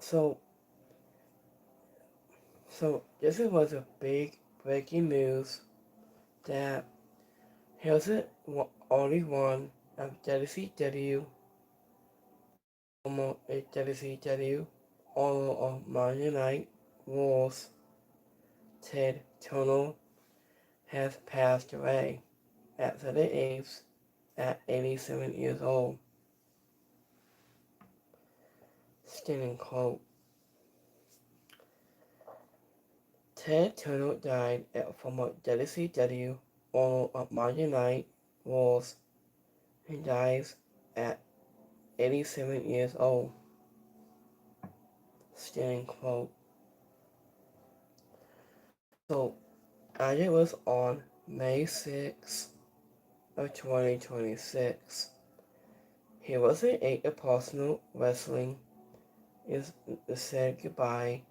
So, so this was a big breaking news that he was the only one of WCW, former WCW, owner of Monday Night Wars, Ted Turner, has passed away at 38 at 87 years old. Stunning quote. Ted Turner died at former WCW owner of Monday Night Wars. He dies at 87 years old. Stunning quote. So, as it was on May 6th of 2026, he was a personal wrestling is said goodbye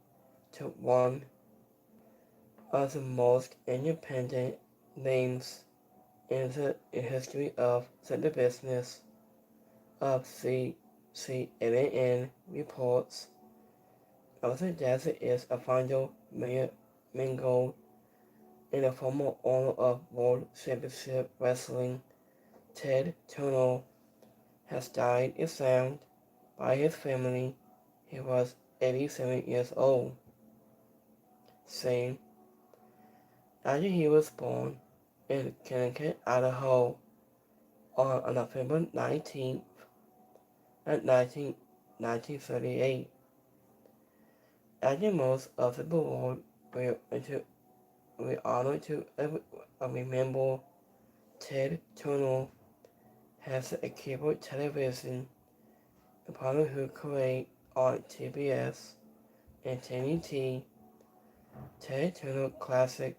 to one of the most independent names in the history of the business of CNN reports of the death is a final mingled in the former owner of World Championship Wrestling, Ted Turner, has died informed by his family. He was 87 years old, saying after he was born in Connecticut, Idaho on November 19th, 1938. After most of the world we honor to remember Ted Turner has a cable television upon who create on TBS and TNT. Ted Turner classic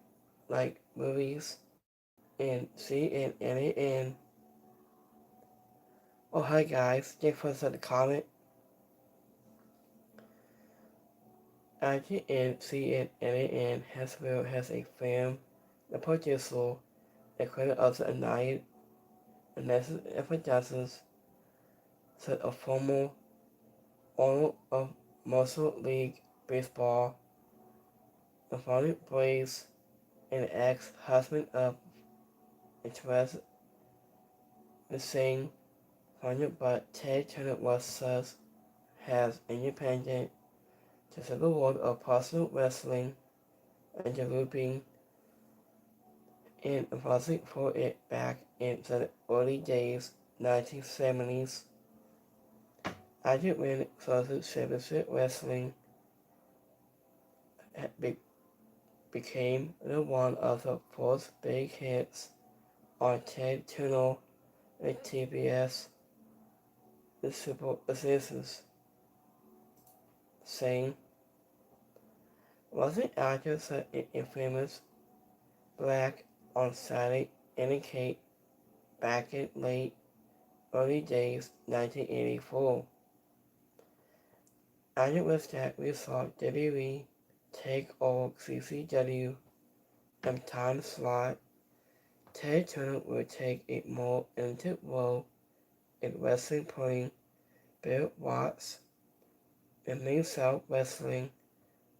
like movies and CNN. Oh hi guys, thanks for the comment. IGN CNN has a film, the producer, a credit of the United Evidences, said a former owner of Muscle League Baseball, a founding Braves, and ex-husband of interest the same founded but Ted Turner was thus has independent to the world of professional wrestling and developing and advancing for it back in the early days 1970s. After when Closet Championship Wrestling became the one of the first big hits on Ted Turner and TBS, the Super Assistants, saying, was an actor such an infamous black on Saturday indicate back in late early days 1984. And it was that we saw WWE take over CCW and time slot. Ted Turner would take a more intimate role in wrestling putting Bill Watts and Main South Wrestling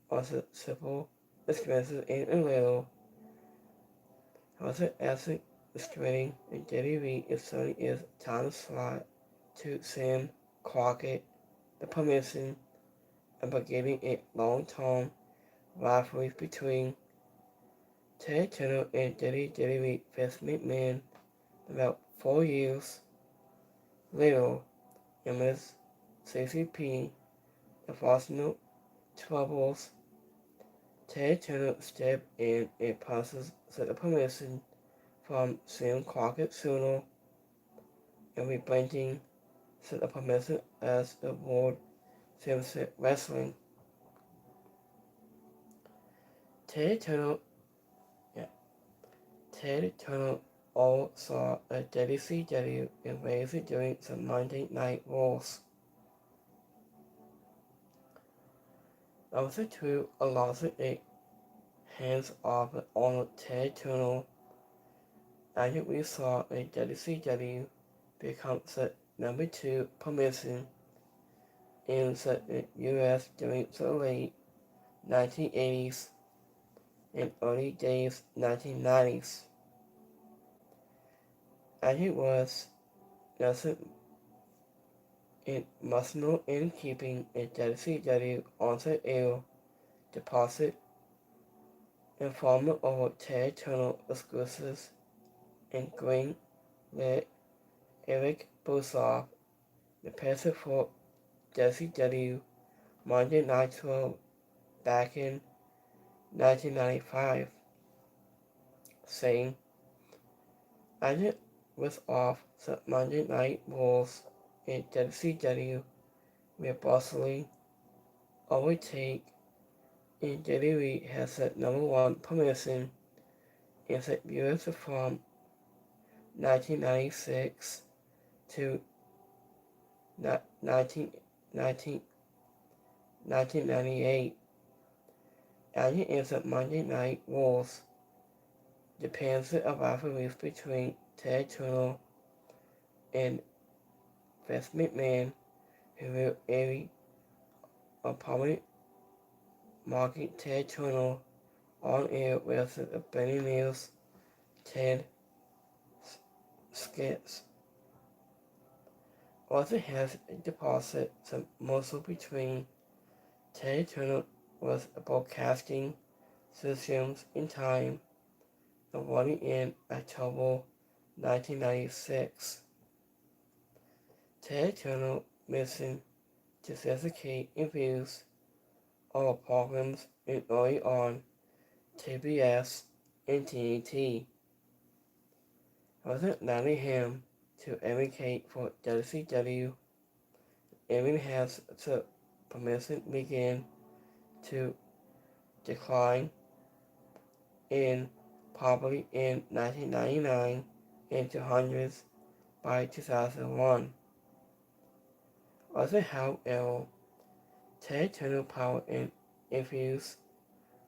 was a simple expensive in a little. Was an asset restraining and WWE is selling its time slot to Sam Crockett the permission and beginning a long-term rivalry between Ted Turner and WWE Vince McMahon. About 4 years later, Ms. CCP, the Arsenal troubles, Ted Turner stepped in and processed the permission from Sam Crockett sooner and rebranding the permission as the World Championship Wrestling. Ted Turner, yeah, Ted Turner all saw a WCW and raised during the Monday Night Wars. Also to a lawsuit a hands off on Ted Turner after we saw a WCW become the number 2 promotion in the U.S. during the late 1980s and early days 1990s. And it was nothing emotional in keeping a WCW on the air deposit informant over territorial exclusives and green lit Eric Bussoff, the person for WCW Monday Night Raw back in 1995, saying, as it was off the Monday Night Wars in WCW were bustling overtake in WWE has the number one promotion in the US from 1996 to 1998, and it is the Monday Night Wars. Depends on rivalries between Ted Turner and Vince McMahon, who will air a prominent market Ted Turner on air with the Benny Mills Ted skits. Also has a deposit some muscle between Ted Turner with broadcasting systems in time, the one in October 1996. Ted Turner missing to dedicate interviews or programs in early on TBS and TNT. Wasn't allowing him to advocate for WCW, even has the permission began to decline in probably in 1999 into hundreds by 2001. Also, however, territorial power and influence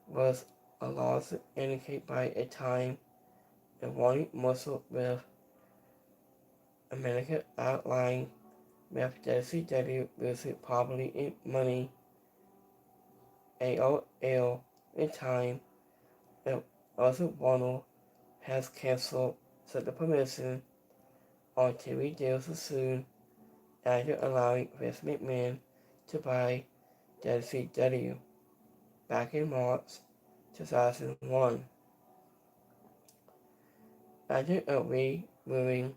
was a loss indicated by a time and wanting muscle with America outlying with WCW losing property in money, AOL in time, and also Warner has cancelled such a permission on TV deals soon after allowing Vince McMahon to buy WCW back in March 2001. After a removing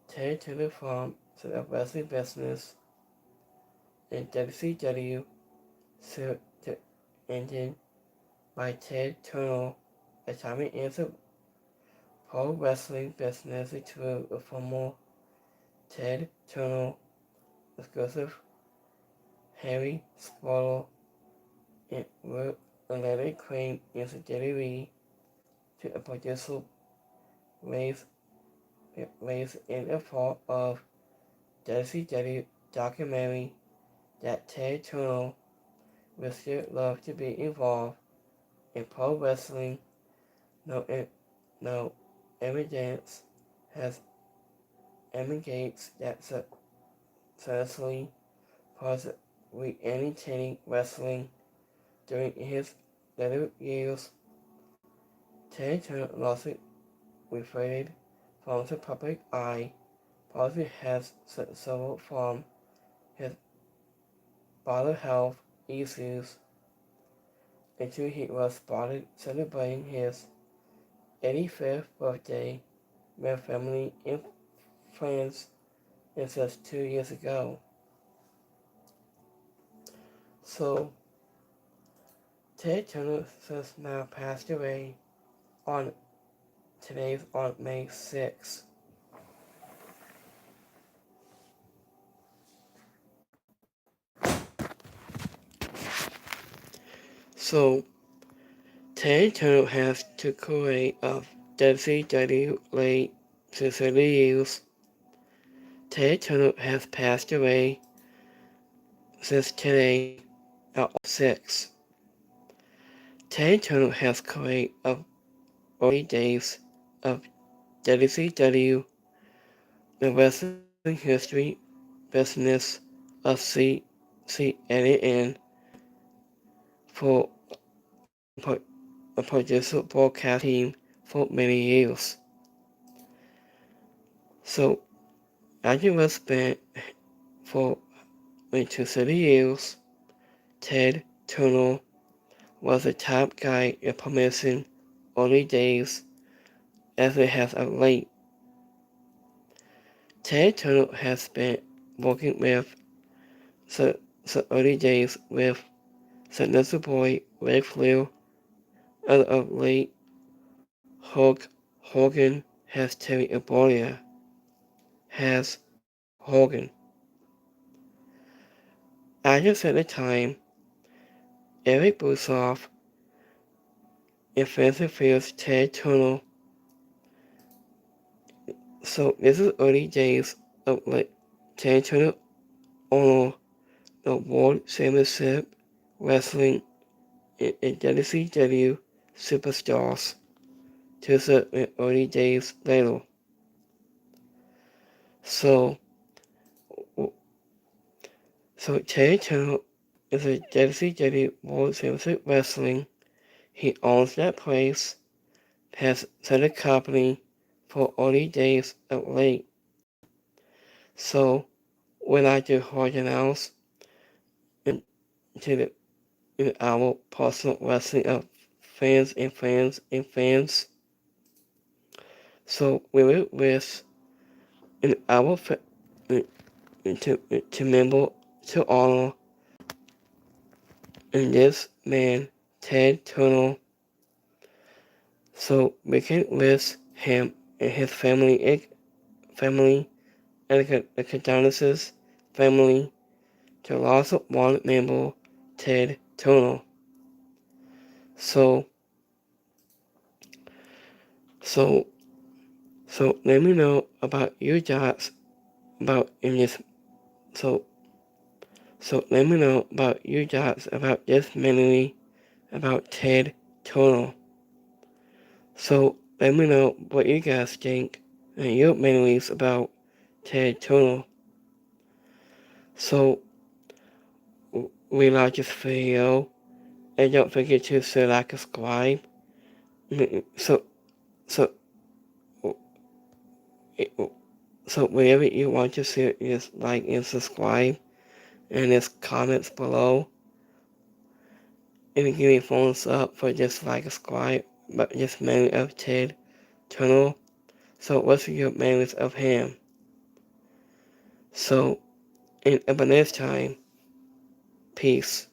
Ted Turner from the wrestling business in WCW suit ended by Ted Turner retirement in the pro wrestling business to a former Ted Turner exclusive Harry Squirrel and wrote a letter claim in the WWE to a producer raised in a part of WCW documentary that Ted Turner would still love to be involved in pro wrestling. No evidence has indicates that successfully was re-entertaining wrestling during his later years. Ted Turner lawsuit refrained from the public eye, possibly has suffered from his bottle health issues until he was spotted celebrating his 85th birthday with family and friends just 2 years ago. So, Ted Turner has now passed away on May 6th. So, Ted Turner has to career of WCW late to 30 years. Ted Turner has passed away since today at 6. Ted Turner has career of early days of WCW, the wrestling history business of C see edit in for a producer broadcast team for many years. So after was spent for 30 years, Ted Turner was the top guy in promising early days as it has of late. Ted Turner has been working with the early days with the Nature Boy, Ric Flair, and of late Hulk Hogan has Terry Bollea has Hogan. At the time, Eric Bussoff and Fancy Fears Ted Turner. So this is early days of like Ted Turner owner the World Championship Wrestling in WCW Superstars to the early days later. So, Ted Turner is a WCW World Championship Wrestling. He owns that place, has set a company for early days of late. So, when I do hard announce into in our personal wrestling of fans and fans and fans. So we will wish in our to remember to honor in this man Ted Turner. So we can wish him and his family and the condolences family to loss of one member Ted Turner. So so so let me know about your thoughts about in this so let me know about your thoughts about this memory about Ted Turner. So let me know what you guys think and your memories about Ted Turner. So we like this video and don't forget to say like and subscribe. So so so whenever you want to see it, just like and subscribe and just comments below. And give me a thumbs up for just like subscribe, but just memory of Ted Turner. So what's your memories of him? So, and until next time, peace.